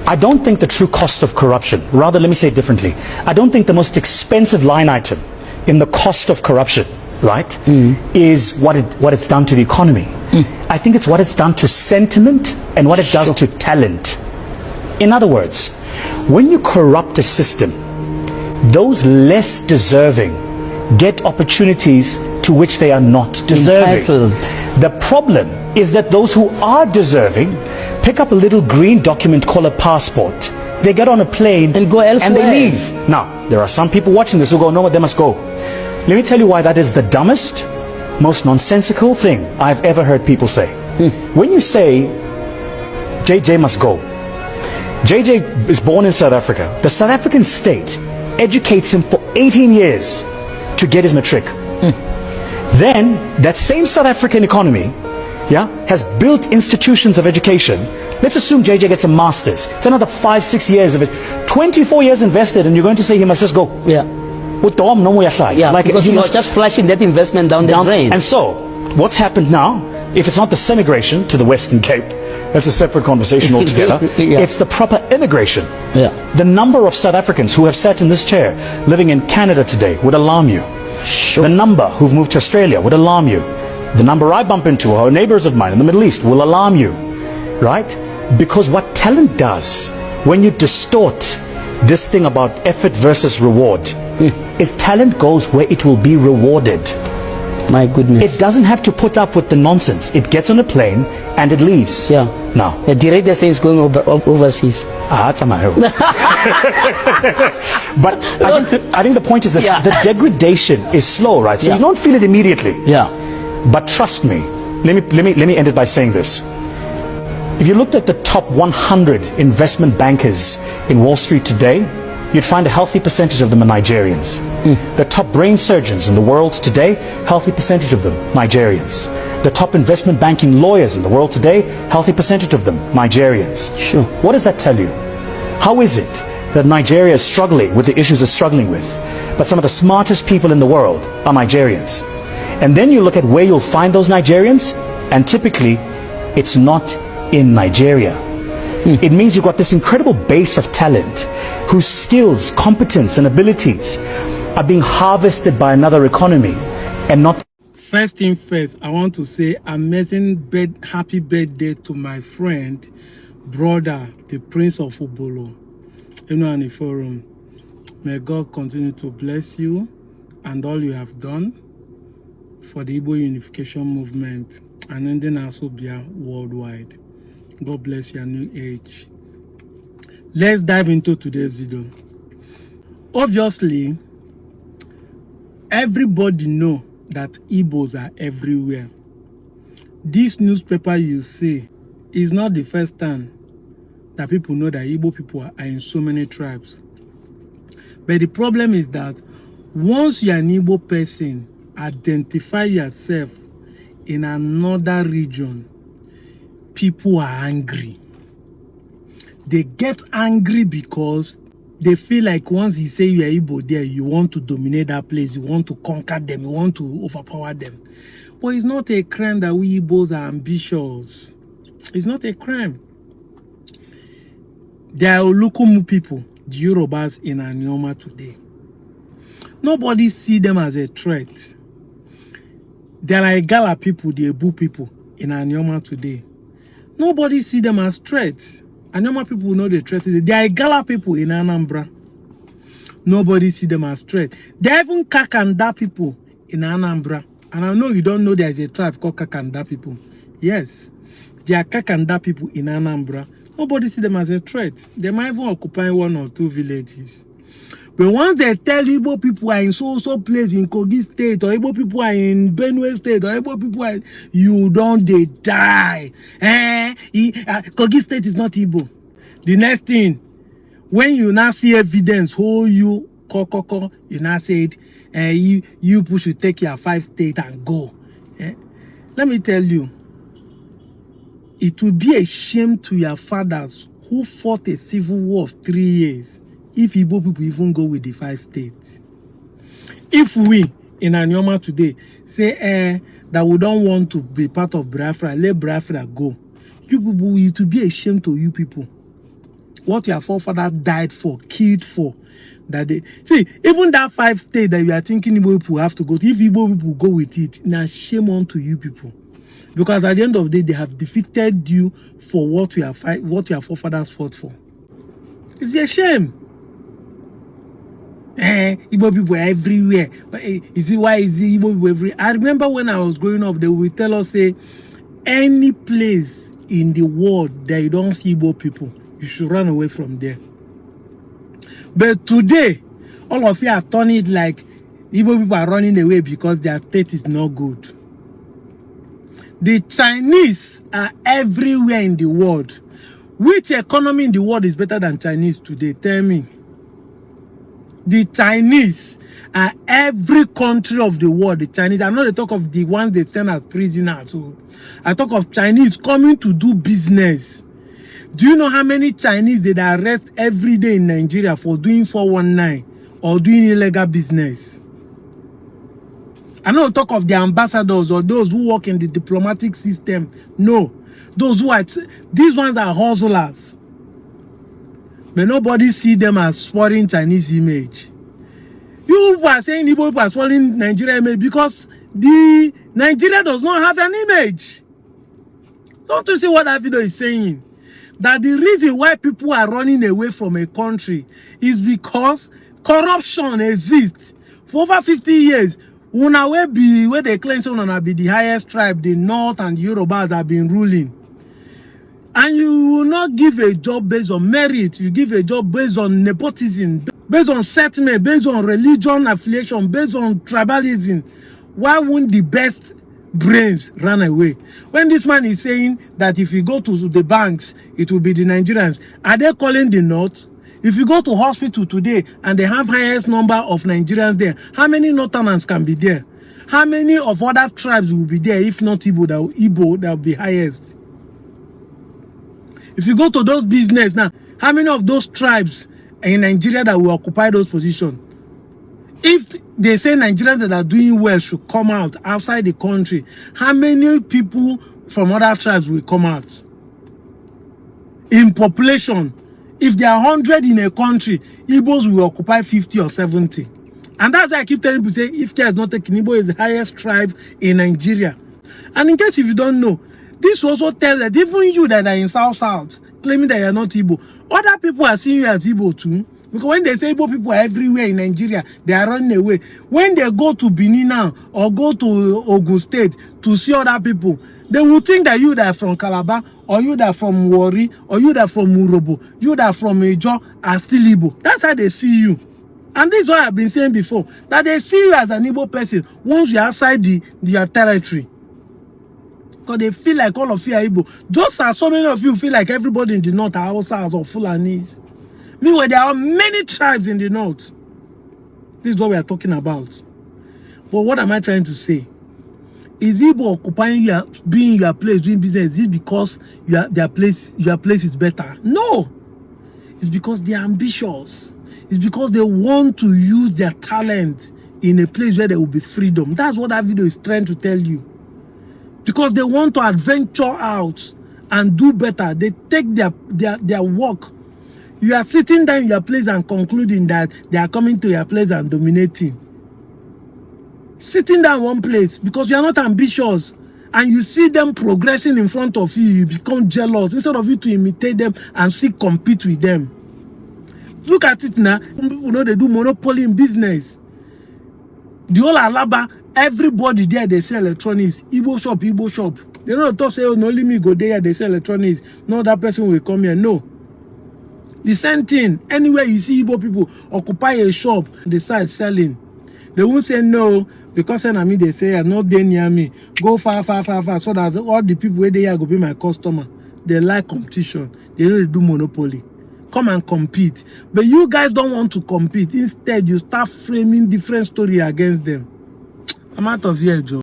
I don't think the true cost of corruption, rather let me say it differently, I don't think the most expensive line item in the cost of corruption, right, is what it's done to the economy. I think it's what it's done to sentiment and what it does to talent. In other words, when you corrupt a system, those less deserving get opportunities to which they are not deserving. Entitled. The problem is that those who are deserving pick up a little green document called a passport. They get on a plane and go elsewhere. And they leave. Now, there are some people watching this who go, no, they must go. Let me tell you why that is the dumbest, most nonsensical thing I've ever heard people say. When you say, JJ must go, JJ is born in South Africa. The South African state educates him for 18 years to get his matric. Then, that same South African economy, has built institutions of education. Let's assume JJ gets a master's. It's another 5-6 years of it. 24 years invested, and you're going to say he must just go. Like, because you're just flushing that investment down the drain. And so, what's happened now, if it's not the semigration to the Western Cape, that's a separate conversation altogether. It's the proper immigration. The number of South Africans who have sat in this chair living in Canada today would alarm you. The number who've moved to Australia would alarm you. The number I bump into, or neighbors of mine in the Middle East, will alarm you. Right? Because what talent does, when you distort this thing about effort versus reward, is talent goes where it will be rewarded. My goodness. It doesn't have to put up with the nonsense. It gets on a plane and it leaves. Now. The director says going overseas. That's on my own. But I think the point is this. The degradation is slow, right? So you don't feel it immediately. But trust me, let me end it by saying this. If you looked at the top 100 investment bankers in Wall Street today, you'd find a healthy percentage of them are Nigerians. The top brain surgeons in the world today, healthy percentage of them, Nigerians. The top investment banking lawyers in the world today, healthy percentage of them, Nigerians. What does that tell you? How is it that Nigeria is struggling with the issues it's struggling with, but some of the smartest people in the world are Nigerians? And then you look at where you'll find those Nigerians, and typically, it's not in Nigeria. It means you've got this incredible base of talent whose skills, competence, and abilities are being harvested by another economy and not. First thing first, I want to say happy birthday to my friend, brother, the Prince of Ubolo. In the forum. May God continue to bless you and all you have done for the Igbo unification movement and ending Asobia worldwide. God bless your new age. Let's dive into today's video. Obviously, everybody know that Igbos are everywhere. This newspaper you see is not the first time that people know that Igbo people are in so many tribes. But the problem is that once you're an Igbo person, identify yourself in another region, people are angry. They get angry because they feel like once you say you are Igbo there, you want to dominate that place, you want to conquer them, you want to overpower them. But it's not a crime that we Igbos are ambitious. It's not a crime. There are Olukumu people, the Yorubas in Anioma today. Nobody see them as a threat. There are Igala people, the Ebu people in Anioma today. Nobody see them as threats. Anioma people know the threat. There are Igala people in Anambra. Nobody see them as threat. There are even Kakanda people in Anambra. And I know you don't know there is a tribe called Kakanda people. Yes, there are Kakanda people in Anambra. Nobody see them as a threat. They might even occupy 1 or 2 villages. But once they tell Igbo people are in so place in Kogi State, or Igbo people are in Benue State, or Igbo people are, you don't, they die. Kogi State is not Igbo. The next thing, when you now see evidence, you now said, you people should take your 5 states and go. Let me tell you, it will be a shame to your fathers who fought a civil war of 3 years if Igbo people even go with the 5 states. If we in Anioma today say that we don't want to be part of Biafra, let Biafra go, you people, it will be a shame to you people. what your forefathers died for, killed for. That they see, even that 5 states that you are thinking Igbo people have to go to, if Igbo people go with it, now shame on to you people. Because at the end of the day, they have defeated you for what your forefathers fought for. It's a shame. Igbo people are everywhere. Is it why is it Igbo people everywhere? I remember when I was growing up, they would tell us, say, any place in the world that you don't see Igbo people, you should run away from there. But today, all of you are turning it like Igbo people are running away because their state is not good. The Chinese are everywhere in the world. Which economy in the world is better than Chinese today? Tell me. The Chinese are every country of the world. The Chinese, I'm not talk of the ones they send as prisoners. So I talk of Chinese coming to do business. Do you know how many Chinese they arrest every day in Nigeria for doing 419 or doing illegal business? I don't talk of the ambassadors or those who work in the diplomatic system. No. Those who are, these ones are hustlers. But nobody see them as spoiling Chinese image. You are saying Igbo people are spoiling Nigeria image because the Nigeria does not have an image. Don't you see what that video is saying? That the reason why people are running away from a country is because corruption exists. For over 50 years, una where they claim Una be the highest tribe, the North and the Yorubas have been ruling. And you will not give a job based on merit. You give a job based on nepotism, based on settlement, based on religion affiliation, based on tribalism. Why won't the best brains run away? When this man is saying that if you go to the banks, it will be the Nigerians, are they calling the North? If you go to hospital today and they have highest number of Nigerians there, how many Northerners can be there? How many of other tribes will be there if not Igbo that will be highest? If you go to those business now, how many of those tribes in Nigeria that will occupy those positions? If they say Nigerians that are doing well should come out outside the country, how many people from other tribes will come out? In population, if there are 100 in a country, Igbos will occupy 50 or 70. And that's why I keep telling people, say, if care is not taken, Igbo is the highest tribe in Nigeria. And in case if you don't know, this also tells that even you that are in South, claiming that you are not Igbo, other people are seeing you as Igbo too. Because when they say Igbo people are everywhere in Nigeria, they are running away. When they go to Benin now or go to Ogun State to see other people, they will think that you that are from Calabar, or you that are from Warri, or you that are from Murobo, you that are from Ejo are still Igbo. That's how they see you. And this is what I've been saying before, that they see you as an Igbo person once you're outside their territory. Because they feel like all of you are Igbo. Just as so many of you feel like everybody in the north are Hausas or Fulanis. Meanwhile, there are many tribes in the north. This is what we are talking about. But what am I trying to say? Is Igbo occupying being your place, doing business? Is it because your place is better? No. It's because they are ambitious. It's because they want to use their talent in a place where there will be freedom. That's what that video is trying to tell you. Because they want to adventure out and do better. They take their work. You are sitting down in your place and concluding that they are coming to your place and dominating. Sitting down one place because you are not ambitious and you see them progressing in front of you, you become jealous instead of you to imitate them and still compete with them. Look at it now. People know they do monopoly in business. The whole Alaba, everybody there, they sell electronics. Igbo shop, Igbo shop. They don't talk say, oh, no, only me go there, they sell electronics. No, that person will come here. No. The same thing. Anywhere you see Igbo people occupy a shop, they start selling. They won't say no, because they say, I'm not there near me. Go far, so that all the people where they are go be my customer. They like competition. They don't do monopoly. Come and compete. But you guys don't want to compete. Instead, you start framing different story against them. I'm out of here, Joe.